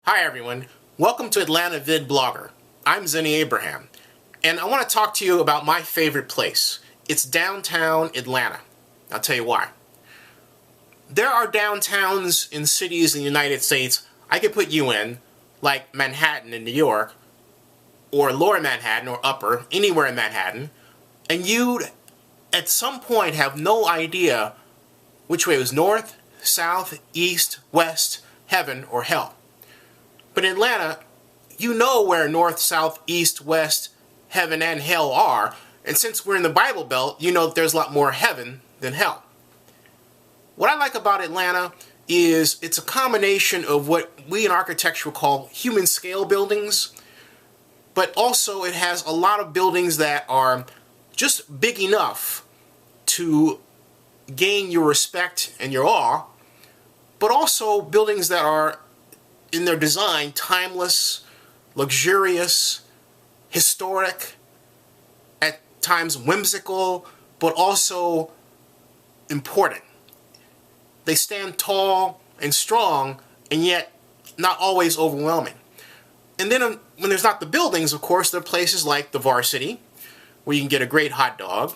Hi everyone, welcome to Atlanta VidBlogger. I'm Zenny Abraham, and I want to talk to you about my favorite place. It's downtown Atlanta. I'll tell you why. There are downtowns in cities in the United States I could put you in, like Manhattan in New York, or Lower Manhattan or Upper, anywhere in Manhattan, and you'd at some point have no idea which way was north, south, east, west, heaven, or hell. But in Atlanta, you know where north, south, east, west, heaven, and hell are. And since we're in the Bible Belt, you know that there's a lot more heaven than hell. What I like about Atlanta is it's a combination of what we in architecture call human scale buildings, but also it has a lot of buildings that are just big enough to gain your respect and your awe, but also buildings that are in their design timeless, luxurious, historic, at times whimsical, but also important. They stand tall and strong, and yet not always overwhelming. And then when there's not the buildings, of course, there are places like the Varsity, where you can get a great hot dog.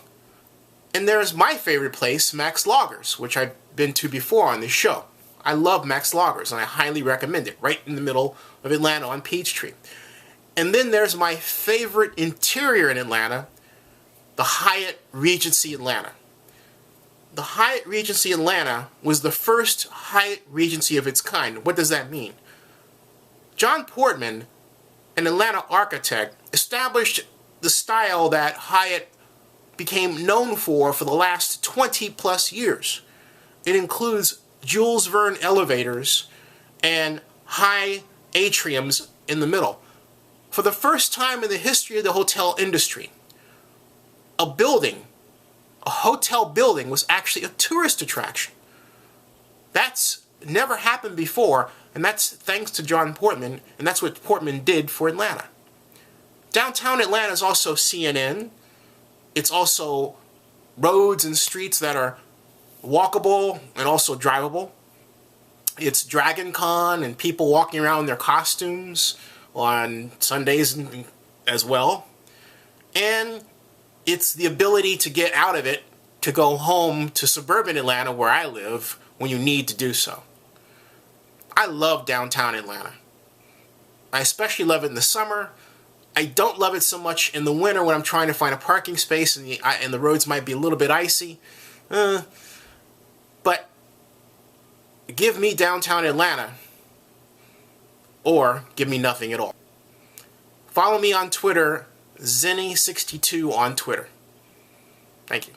And there's my favorite place, Max Loggers, which I've been to before on this show. I love Max Loggers, and I highly recommend it, right in the middle of Atlanta on Peachtree. And then there's my favorite interior in Atlanta, the Hyatt Regency Atlanta. The Hyatt Regency Atlanta was the first Hyatt Regency of its kind. What does that mean? John Portman, an Atlanta architect, established the style that Hyatt became known for the last 20 plus years. It includes Jules Verne elevators and high atriums in the middle. For the first time in the history of the hotel industry, a hotel building was actually a tourist attraction. That's never happened before, and that's thanks to John Portman, and that's what Portman did for Atlanta. Downtown Atlanta is also CNN. It's also roads and streets that are walkable and also drivable. It's Dragon Con and people walking around in their costumes on Sundays as well. And it's the ability to get out of it to go home to suburban Atlanta where I live when you need to do so. I love downtown Atlanta. I especially love it in the summer. I don't love it so much in the winter when I'm trying to find a parking space and the roads might be a little bit icy. But give me downtown Atlanta or give me nothing at all. Follow me on Twitter, Zenny62 on Twitter. Thank you.